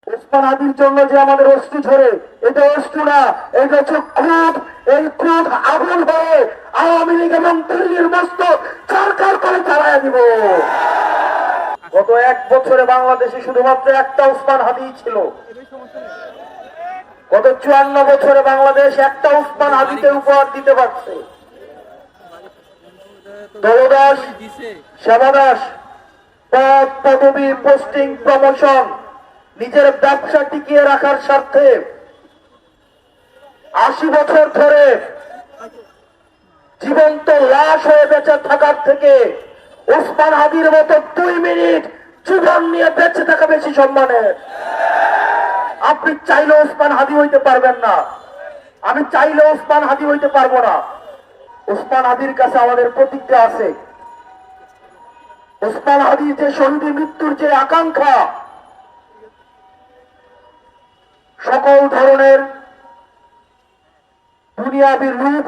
ওসমান হাদির জন্য যে আমাদের অশ্রু ঝরে, এটা অশ্রু না, এটা হচ্ছে ক্রোধ। এই ক্রোধ আগুন হয়ে আওয়ামী লীগ এবং দিল্লির মস্ত সরকার করে চালায় দিব। গত 1 বছরে বাংলাদেশে শুধুমাত্র একটা ওসমান হাদি ছিল। গত 54 বছরে বাংলাদেশ একটা ওসমান হাদিকে উপহার দিতে পারছে। দলদাস, সেবাদাস, পদ পদবি, পোস্টিং, প্রমোশন, নিজের ব্যবসা টিকিয়ে রাখার স্বার্থে 80 বছর ধরে জীবন্ত লাশ হয়ে বেঁচে থাকার থেকে ওসমান হাদির মতো 2 মিনিট জীবন নিয়ে বেঁচে থাকা বেশি সম্মানের। আপনি চাইলে ওসমান হাদি হইতে পারবেন না, আমি চাইলে ওসমান হাদি হইতে পারবো না। ওসমান হাদির কাছে আমাদের প্রতিজ্ঞা আছে। ওসমান হাদির যে শহীদের মৃত্যুর যে আকাঙ্ক্ষা, সকল ধরনের দুনিয়াবী লোভ,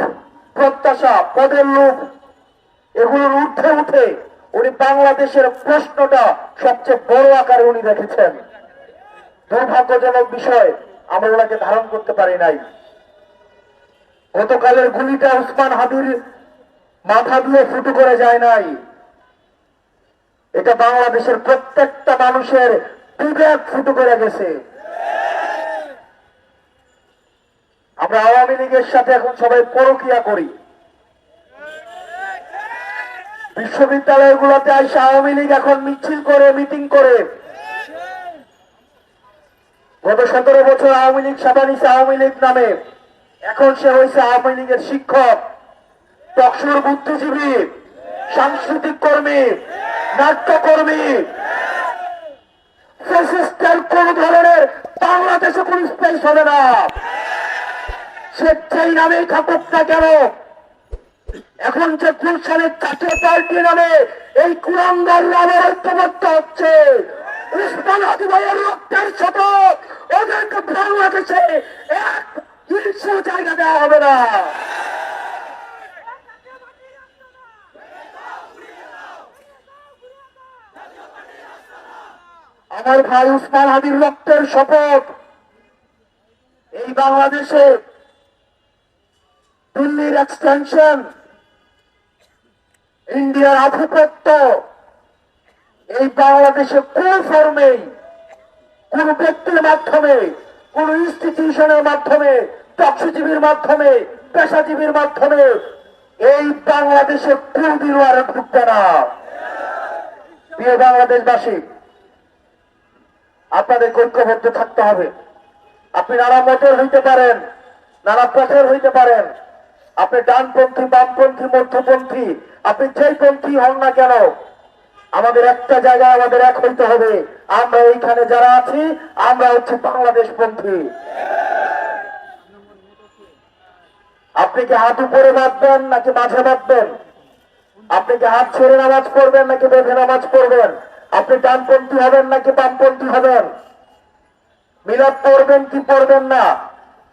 প্রত্যাশা, পদের লোভ, এগুলোর ঊর্ধ্বে উঠে উনি বাংলাদেশের প্রশ্নটা সবচেয়ে বড় আকারে উনি রেখেছেন। দুর্ভাগ্যজনক বিষয়, আমরা ওনাকে ধারণ করতে পারি নাই। গতকালের গুলিটা ওসমান হাদির মাথা দিয়ে ফুটো করে যায় নাই, এটা বাংলাদেশের প্রত্যেকটা মানুষের বিবেক ফুটো করে গেছে। আমরা আওয়ামী লীগের সাথে এখন সবাই পরকিয়া করি। বিশ্ববিদ্যালয়গুলোতে এসে আওয়ামী লীগ এখন মিছিল করে, মিটিং করে। গত 17 বছর আওয়ামী লীগ সেবা নিছে আওয়ামী লীগ নামে, এখন সে হয়েছে আওয়ামী লীগের শিক্ষক, টকশোর বুদ্ধিজীবী, সাংস্কৃতিক কর্মী, নাট্যকর্মী। ফ্যাসিস্টের কোন ধরনের বাংলাদেশে কোন স্পেস হবে না, সে যেই নামেই থাকুক না কেন। এখন যে গুলশানের জাতীয় পার্টি নামে এই কুলাঙ্গার নামের ঐক্যবদ্ধ হচ্ছে, ওসমান হাদি ভাইয়ের রক্তের সাথে ওদেরকে বাংলাদেশে এক ইঞ্চি জায়গা দেওয়া হবে না। আমার ভাই ওসমান হাদির রক্তের শপথ, এই বাংলাদেশে দিল্লির এক্সটেনশন, ইন্ডিয়ার আধিপত্য এই বাংলাদেশে কোন ফর্মেই, কোন ব্যক্তির মাধ্যমে, কোন ইনস্টিটিউশনের মাধ্যমে, টকশিজীবীর মাধ্যমে, পেশাজীবীর মাধ্যমে এই বাংলাদেশে কোনদিনও আর ঢুকবে না। প্রিয় বাংলাদেশবাসী, আপনাদের ঐক্যবদ্ধ থাকতে হবে। আপনি নানা মতের হইতে পারেন, নানা পথের হইতে পারেন, আপনি ডানপন্থী, বামপন্থী, মধ্যপন্থী, আপনি যেই পন্থী হন না কেন, আমাদের একটা জায়গায় আমাদের এক হইতে হবে। আমরা এইখানে যারা আছি, আমরা হচ্ছে বাংলাদেশ পন্থী। আপনি কি হাত উপরে বাঁধবেন নাকি মাঝে বাঁধবেন? আপনি কি হাত ছেড়ে নামাজ পড়বেন নাকি বেঁধে নামাজ পড়বেন? আপনি ডানপন্থী হবেন নাকি বামপন্থী হবেন? মিলাদ পড়বেন কি পড়বেন না?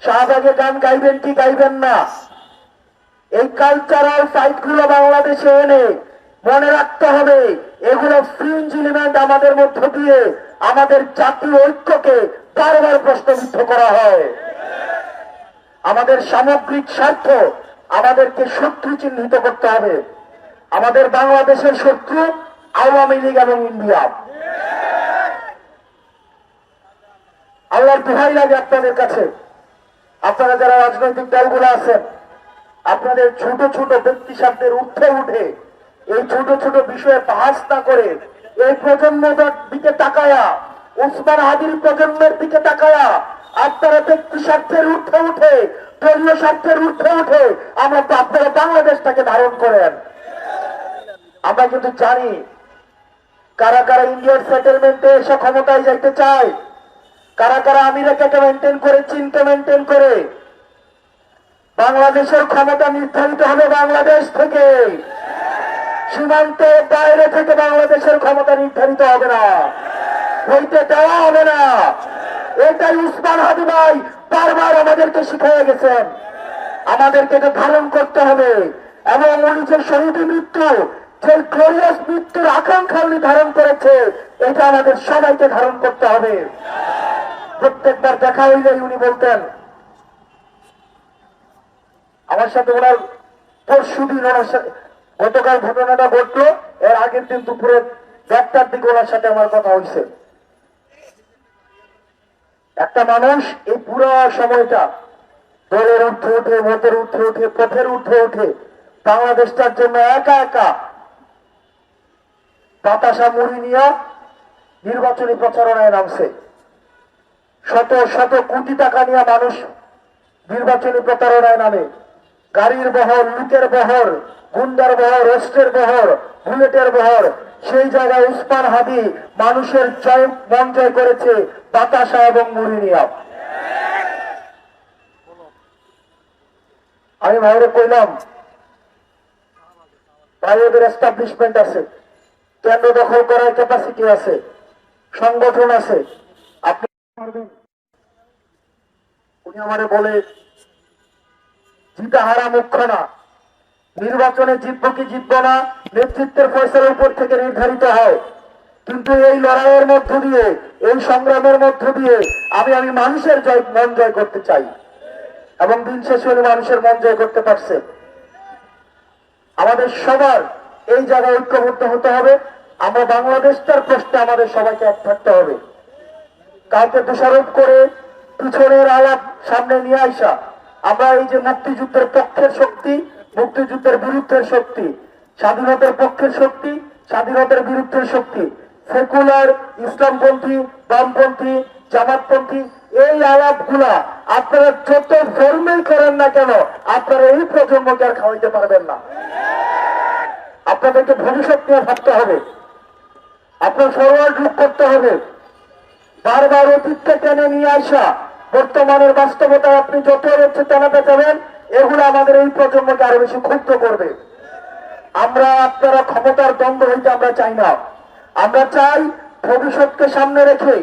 শাহবাগে গান গাইবেন কি গাইবেন না? এই কালচারাল সাইট গুলো বাংলাদেশে এনে মনে রাখতে হবে, এগুলো ফ্রিঞ্জ এলিমেন্ট আমাদের মধ্য দিয়ে আমাদের জাতীয় ঐক্যকে বারবার প্রশ্নবিদ্ধ করা হয়। আমাদের সামগ্রিক স্বার্থ আমাদেরকে শত্রু চিহ্নিত করতে হবে। আমাদের বাংলাদেশের শত্রু আওয়ামী লীগ এবং ইন্ডিয়া। আল্লাহর দোহাই লাগে আপনাদের কাছে, আপনারা যারা রাজনৈতিক দলগুলো আছেন, আপনাদের ছোট ছোট ব্যক্তি স্বার্থের ঊর্ধ্বে উঠে এই ছোট ছোট বিষয়ে বাহাস না করে এই প্রজন্মের দিকে তাকায়া, ওসমান হাদির প্রজন্মের দিকে তাকায়া আপনারা ব্যক্তি স্বার্থের ঊর্ধ্বে উঠে, দলীয় স্বার্থের ঊর্ধ্বে উঠে আপনারা বাংলাদেশটাকে ধারণ করেন। আমরা কিন্তু জানি কারা কারা ইন্ডিয়ার সেটেলমেন্টে এসে ক্ষমতায় যাইতে চায়, কারা কারা আমেরিকাকে মেনটেন করে, চীনকে মেনটেন করে। বাংলাদেশের ক্ষমতা নির্ধারিত হবে বাংলাদেশ থেকে, সীমান্তের বাইরে থেকে বাংলাদেশের ক্ষমতা নির্ধারিত হবে না, হইতে দেওয়া হবে না। এটাই ওসমান হাদি ভাই বারবার আমাদেরকে শিখিয়ে গেছেন। আমাদেরকে এটা ধারণ করতে হবে এবং উনি যে শহীদ মৃত্যু, যে গ্লোরিয়াস মৃত্যুর আকাঙ্ক্ষা উনি ধারণ করেছে, এটা আমাদের সবাইকে ধারণ করতে হবে। প্রত্যেকবার দেখা হইলেই উনি বলতেন, আমার সাথে ওনার পরশুদিন ওনার সাথে গতকাল ঘটনাটা ঘটলো, এর আগের দিন দুপুরে 1টার দিকে ওনার সাথে আমার কথা হয়েছে। একটা মানুষ এই পুরো সময়টা দলের ঊর্ধ্বে উঠে, মতের ঊর্ধ্বে উঠে, পথের ঊর্ধ্বে উঠে বাংলাদেশটার জন্য একা একা বাতাসা মুড়ি নিয়ে নির্বাচনী প্রচারণায় নামছে। শত শত কোটি টাকা নিয়ে মানুষ নির্বাচনী প্রচারণায় নামে। গাড়ির বহর, লুটের বহর, গুন্ডার বহর, অস্ত্রের বহর, বুলেটের বহর। সেই জায়গায় উসমান হাদি মানুষের মন জয় করেছে বাতাসা এবং মুড়ি নিয়ে। আমি ভাইরে কইলাম, ভাই ওদের এস্টাবলিশমেন্ট আছে, কেন্দ্র দখল করার ক্যাপাসিটি আছে, সংগঠন আছে, আপনি পারবেন। উনি আমারে বলে, জিতা হারা মুখ্য না, নির্বাচনে জিতবো কি জিতবো না নেতৃত্বের ফয়সালার উপর থেকে নির্ধারিত হয়, কিন্তু এই লড়াইয়ের মধ্য দিয়ে, এই সংগ্রামের মধ্য দিয়ে আমি মানুষের মন জয় করতে চাই, এবং দিন শেষে উনি মানুষের মন জয় করতে পারছে। আমাদের সবার এই জায়গায় ঐক্যবদ্ধ হতে হবে। আমরা বাংলাদেশটার প্রশ্নে আমাদের সবাইকে এক থাকতে হবে। কাউকে দোষারোপ করে পিছনের আলাপ সামনে নিয়ে আসা, আমরা এই যে মুক্তিযুদ্ধের পক্ষের শক্তি, মুক্তিযুদ্ধের বিরুদ্ধের শক্তি, স্বাধীনতার পক্ষের শক্তি, স্বাধীনতার বিরুদ্ধের শক্তি, সেকুলার, ইসলামপন্থী, বামপন্থী, জামাতপন্থী, এই আলাপগুলা আপনারা যত ধর্মেই করেন না কেন, আপনারা এই প্রজন্মকে আর খাওয়াইতে পারবেন না। আপনাদেরকে ভবিষ্যৎ নিয়ে ভাবতে হবে, আপনার ফরওয়ার্ড লুক করতে হবে। বারবার অতীতকে টেনে নিয়ে আসা, বর্তমানের বাস্তবতায় আপনি যত হচ্ছে টানাতে যাবেন, এগুলো আমাদের এই প্রজন্মকে আরো বেশি ক্ষুব্ধ করবে। আমরা আপনারা ক্ষমতার দ্বন্দ্ব হইতে আমরা চাই না। আমরা চাই ভবিষ্যৎকে সামনে রেখে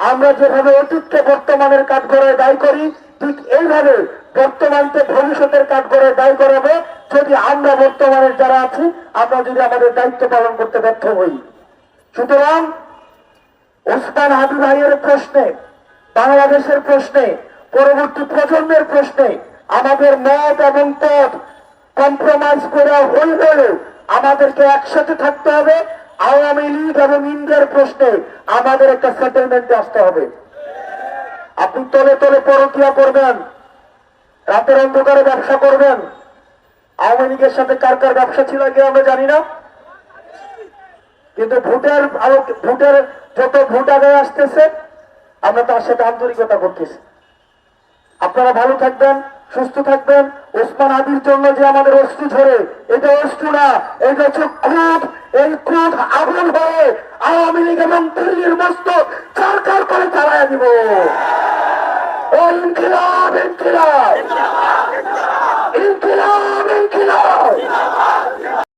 আমরা যেভাবে অতীতকে বর্তমানের কাঠগড়ায় দায়ী করি, ঠিক এইভাবে বর্তমানকে ভবিষ্যতের কাঠগড়ায় দায়ী করাবো। যদি আমরা বর্তমানের যারা আছি, আমরা যদি আমাদের দায়িত্ব পালন করতে ব্যর্থ হই। সুতরাং ওসমান হাদি ভাইয়ের প্রশ্নে, বাংলাদেশের প্রশ্নে, পরবর্তী প্রজন্মের প্রশ্নে আমাদের মত এবং পথ কম্প্রোমাইজ করা হইলেও আমাদেরকে একসাথে থাকতে হবে। আওয়ামী লীগ এবং ইন্ডিয়ার প্রশ্নে আমাদের একটা সেটেলমেন্টে আসতে হবে। আপনি তলে তলে পরকিয়া করবেন, রাতের অন্ধকারে ব্যবসা করবেন। আওয়ামী লীগের সাথে কার কার ব্যবসা ছিল আগে আমরা জানি না, কিন্তু ভোটের যত ভোট আগে আসতেছে আমরা তার সাথে আন্তরিকতা করতেছি। আপনারা ভালো থাকবেন, সুস্থ থাকবেন। ওসমান হাদির জন্য যে আমাদের অশ্রু ঝরে, এটা অশ্রু না, এটা হচ্ছে ক্রোধ। এই ক্রোধ আগুন হয়ে আওয়ামী লীগ এবং দিল্লির মস্ত চারকার করে চালাইয়া দিব। ও ইনকিলাব, ইনকিলাব।